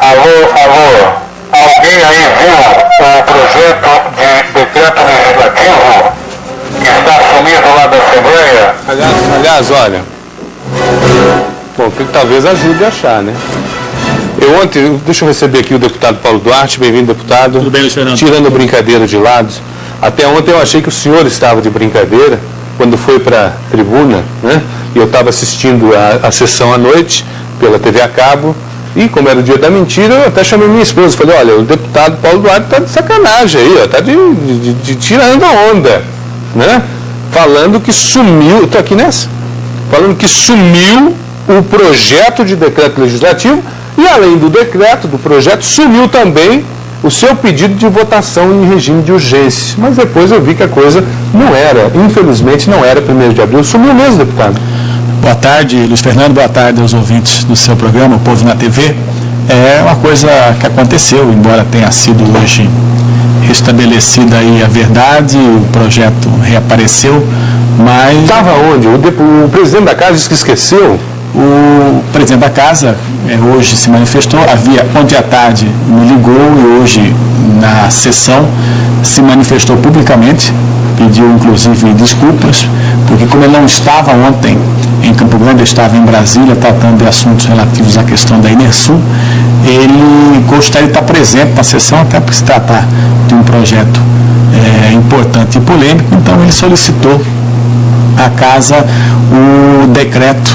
Alô, alguém aí viu o projeto de decreto legislativo que está sumido lá da Assembleia? Aliás, olha, bom, que talvez ajude a achar, né? Eu ontem, deixa eu receber aqui o deputado Paulo Duarte. Bem-vindo, deputado. Tudo bem, Luiz Fernando? Tirando a brincadeira de lado, até ontem eu achei que o senhor estava de brincadeira quando foi para a tribuna, né? E eu estava assistindo a sessão à noite pela TV a cabo, e como era o dia da mentira, eu até chamei minha esposa, falei, olha, o deputado Paulo Duarte está de sacanagem aí, está de tirando a onda, né? Falando que sumiu, estou aqui nessa, falando que sumiu o projeto de decreto legislativo, e além do decreto, do projeto, sumiu também o seu pedido de votação em regime de urgência. Mas depois eu vi que a coisa não era, infelizmente não era 1º de abril, sumiu mesmo, deputado. Boa tarde, Luiz Fernando, boa tarde aos ouvintes do seu programa, O Povo na TV. É uma coisa que aconteceu, embora tenha sido hoje restabelecida aí a verdade, o projeto reapareceu, mas... Estava onde? O presidente da casa disse que esqueceu. O presidente da casa hoje se manifestou, ontem à tarde me ligou e hoje na sessão se manifestou publicamente, pediu inclusive desculpas, porque como ele não estava ontem em Campo Grande, estava em Brasília tratando de assuntos relativos à questão da Enersul, ele gostaria de estar presente na sessão, até por se tratar de um projeto importante e polêmico, então ele solicitou à casa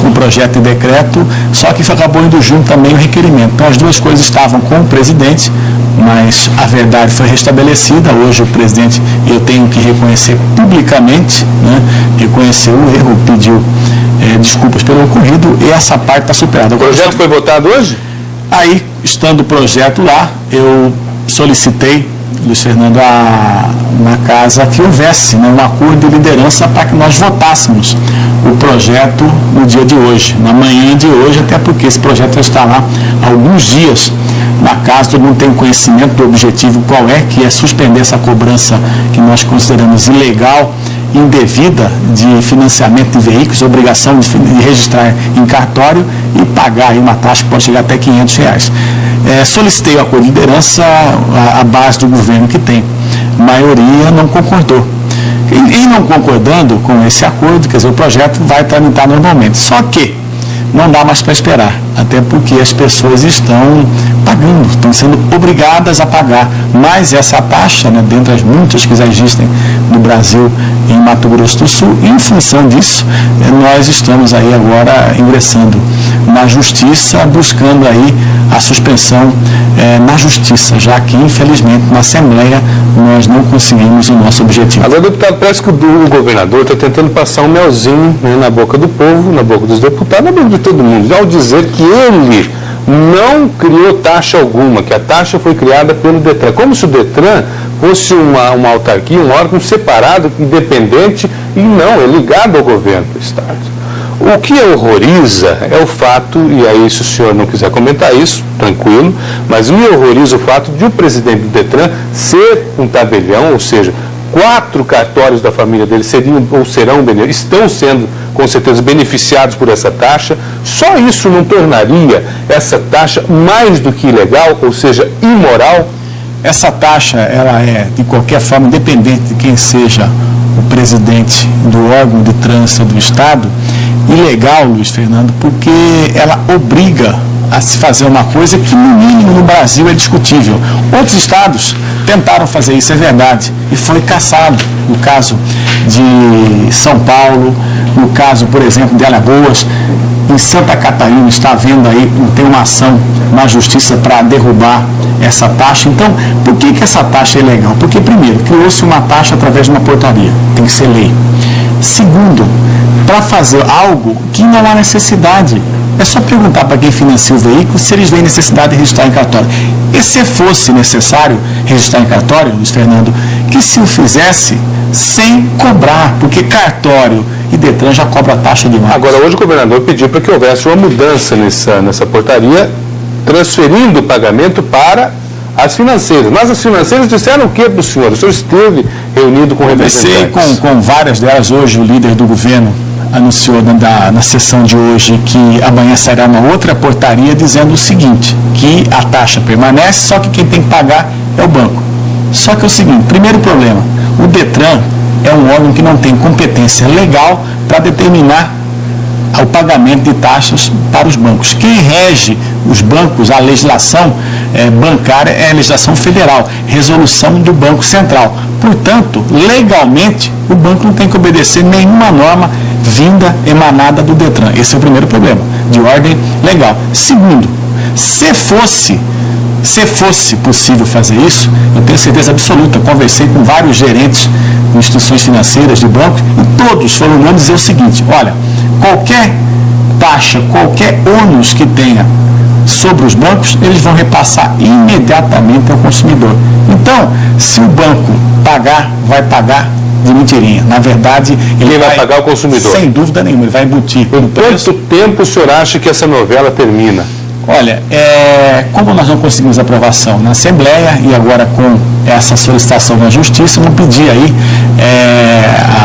o projeto de decreto, só que acabou indo junto também o requerimento. Então as duas coisas estavam com o presidente, mas a verdade foi restabelecida. Hoje o presidente, eu tenho que reconhecer publicamente, né, reconheceu o erro, pediu desculpas pelo ocorrido, e essa parte está superada. O projeto foi votado hoje? Aí, estando o projeto lá, eu solicitei, Luiz Fernando, na casa que houvesse, né, um acordo de liderança para que nós votássemos o projeto no dia de hoje, na manhã de hoje, até porque esse projeto já está lá há alguns dias na casa, todo mundo tem conhecimento do objetivo qual é, que é suspender essa cobrança que nós consideramos ilegal, indevida, de financiamento de veículos, obrigação de registrar em cartório e pagar aí uma taxa que pode chegar até R$500. Solicitei o acordo de liderança, a base do governo que tem. A maioria não concordou. E não concordando com esse acordo, quer dizer, o projeto vai tramitar normalmente. Só que não dá mais para esperar, até porque as pessoas estão pagando, estão sendo obrigadas a pagar mais essa taxa, né, dentre as muitas que já existem no Brasil e em Mato Grosso do Sul. E, em função disso, nós estamos aí agora ingressando na Justiça, buscando aí a suspensão na Justiça, já que, infelizmente, na Assembleia nós não conseguimos o nosso objetivo. Agora, deputado, parece que o governador está tentando passar um melzinho, né, na boca do povo, na boca dos deputados, na boca de todo mundo, ao dizer que ele não criou taxa alguma, que a taxa foi criada pelo Detran, como se o Detran fosse uma autarquia, um órgão separado, independente, e não, é ligado ao governo do Estado. O que horroriza é o fato, e aí se o senhor não quiser comentar isso, tranquilo, mas me horroriza o fato de o presidente do Detran ser um tabelião, ou seja, 4 cartórios da família dele estão sendo, com certeza, beneficiados por essa taxa. Só isso não tornaria essa taxa mais do que ilegal, ou seja, imoral? Essa taxa, ela é, de qualquer forma, independente de quem seja o presidente do órgão de trânsito do Estado, ilegal, Luiz Fernando, porque ela obriga a se fazer uma coisa que, no mínimo, no Brasil é discutível. Outros estados tentaram fazer isso, é verdade, e foi cassado. No caso de São Paulo, no caso, por exemplo, de Alagoas, em Santa Catarina está havendo aí, tem uma ação na Justiça para derrubar essa taxa. Então, por que essa taxa é ilegal? Porque, primeiro, criou-se uma taxa através de uma portaria, tem que ser lei. Segundo, para fazer algo que não há necessidade. É só perguntar para quem financia o veículo se eles veem necessidade de registrar em cartório. E se fosse necessário registrar em cartório, Luiz Fernando, que se o fizesse sem cobrar, porque cartório e Detran já cobra taxa demais. Agora, hoje o governador pediu para que houvesse uma mudança nessa portaria, transferindo o pagamento para as financeiras. Mas as financeiras disseram o que para o senhor? O senhor esteve reunido com representantes? Conversei com várias delas hoje, o líder do governo anunciou na sessão de hoje que amanhã sairá uma outra portaria dizendo o seguinte, que a taxa permanece, só que quem tem que pagar é o banco. Só que é o seguinte, primeiro problema, o DETRAN é um órgão que não tem competência legal para determinar o pagamento de taxas para os bancos. Quem rege os bancos, a legislação bancária é a legislação federal, resolução do Banco Central. Portanto, legalmente, o banco não tem que obedecer nenhuma norma emanada do DETRAN. Esse é o primeiro problema, de ordem legal. Segundo, se fosse possível fazer isso, eu tenho certeza absoluta, conversei com vários gerentes de instituições financeiras, de bancos, e todos foram unânimes dizer o seguinte, olha, qualquer taxa, qualquer ônus que tenha sobre os bancos, eles vão repassar imediatamente ao consumidor. Então, se o banco pagar, vai pagar de mentirinha. Na verdade, ele vai pagar o consumidor. Sem dúvida nenhuma, ele vai embutir. Em quanto tempo o senhor acha que essa novela termina? Olha, como nós não conseguimos aprovação na Assembleia e agora com essa solicitação na Justiça, vamos pedir aí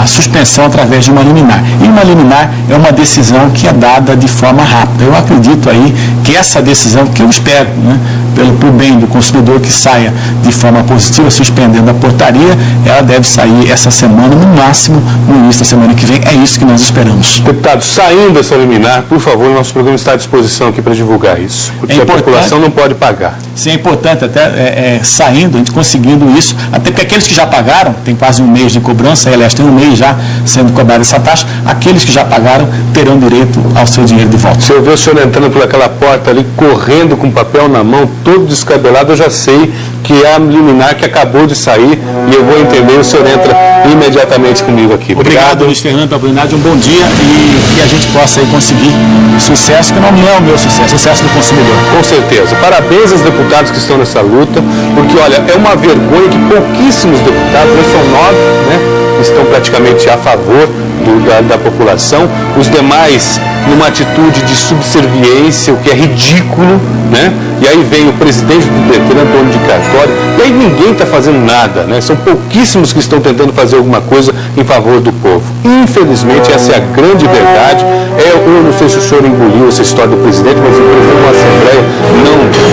a suspensão através de uma liminar. E uma liminar é uma decisão que é dada de forma rápida. Eu acredito aí que essa decisão, que eu espero, né, pelo bem do consumidor, que saia de forma positiva, suspendendo a portaria, ela deve sair essa semana, no máximo no início da semana que vem. É isso que nós esperamos. Deputado, saindo essa liminar, por favor, nosso programa está à disposição aqui para divulgar isso, porque a população não pode pagar. Sim, é importante até saindo, a gente conseguindo isso, até porque aqueles que já pagaram, tem quase um mês de cobrança, aliás, tem um mês já sendo cobrada essa taxa, aqueles que já pagaram terão direito ao seu dinheiro de volta. Se eu ver o senhor entrando por aquela porta ali, correndo com papel na mão, todo descabelado, eu já sei que é a liminar que acabou de sair e eu vou entender, o senhor entra imediatamente comigo aqui. Obrigado, Luiz Fernando, pela oportunidade, um bom dia e que a gente possa aí conseguir sucesso, que não é o meu sucesso, o sucesso do consumidor. Com certeza. Parabéns aos deputados que estão nessa luta, porque, olha, é uma vergonha que pouquíssimos deputados, são 9, né, estão praticamente a favor da população, os demais numa atitude de subserviência, o que é ridículo, né? E aí vem o presidente do DETRAN, Antônio de Cartório, e aí ninguém está fazendo nada, né? São pouquíssimos que estão tentando fazer alguma coisa em favor do povo. Infelizmente, essa é a grande verdade. Eu não sei se o senhor engoliu essa história do presidente, mas o presidente da Assembleia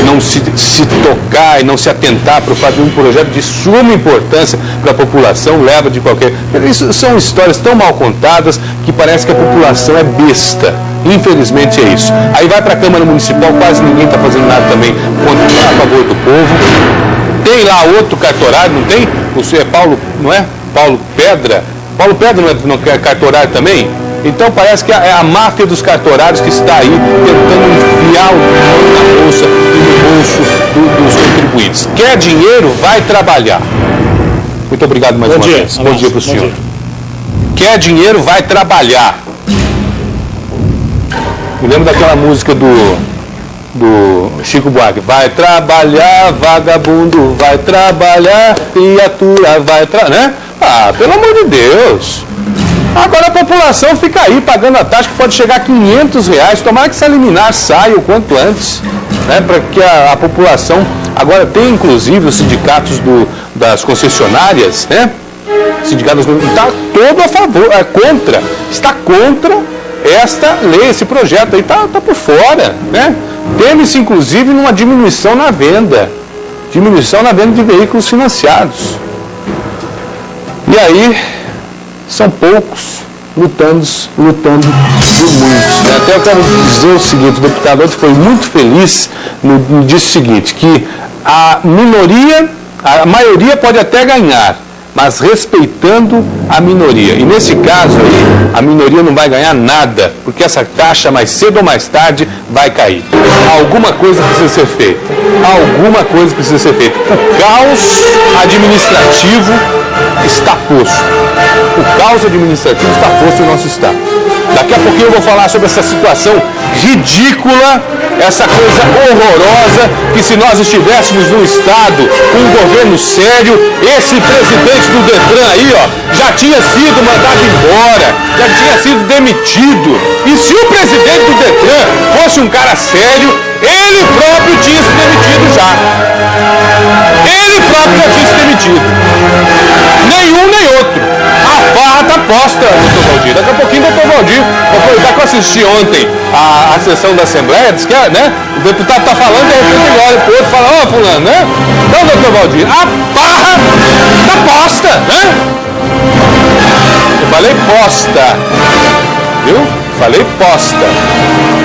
não se tocar e não se atentar para fazer um projeto de suma importância para a população, leva de qualquer... Isso são histórias tão mal contadas que parece que a população é besta. Infelizmente é isso. Aí vai para a Câmara Municipal, quase ninguém está fazendo nada também a favor do povo. Tem lá outro cartorário, não tem? O senhor é Paulo, não é? Paulo Pedra? Paulo Pedra não é cartorário também? Então parece que é a máfia dos cartorários que está aí tentando enfiar o dinheiro na bolsa e no bolso dos contribuintes. Quer dinheiro? Vai trabalhar. Muito obrigado mais uma vez. Bom dia para o senhor. Quer dinheiro? Vai trabalhar. Me lembro daquela música do Chico Buarque. Vai trabalhar, vagabundo, vai trabalhar, criatura, vai trabalhar, né? Ah, pelo amor de Deus. Agora a população fica aí pagando a taxa que pode chegar a R$500. Tomara que essa liminar saia o quanto antes, né? Para que a população... Agora tem inclusive os sindicatos das concessionárias, né? Sindicatos está todo a favor, está contra esta lei, esse projeto aí está por fora, né? Teme-se inclusive numa diminuição na venda de veículos financiados. E aí são poucos lutando por muitos, né? Até eu quero dizer o seguinte, o deputado ontem foi muito feliz no disse o seguinte, que a maioria pode até ganhar, mas respeitando a minoria. E nesse caso aí, a minoria não vai ganhar nada, porque essa taxa mais cedo ou mais tarde vai cair. Alguma coisa precisa ser feita. O caos administrativo está posto. No nosso estado. Daqui a pouquinho eu vou falar sobre essa situação ridícula, essa coisa horrorosa, que se nós estivéssemos num estado com um governo sério, esse presidente do DETRAN aí, ó, já tinha sido mandado embora, já tinha sido demitido. E se o presidente do DETRAN fosse um cara sério, ele próprio tinha se demitido já. Nem um nem outro. A farra tá posta, doutor Valdir. Daqui a pouquinho o doutor Valdir assisti ontem a sessão da Assembleia, diz que, né, o deputado está falando, de repente ele olha para o outro e fala, ó, fulano, né? Então, doutor Valdir, a barra da posta, né? Eu falei posta, viu? Falei posta.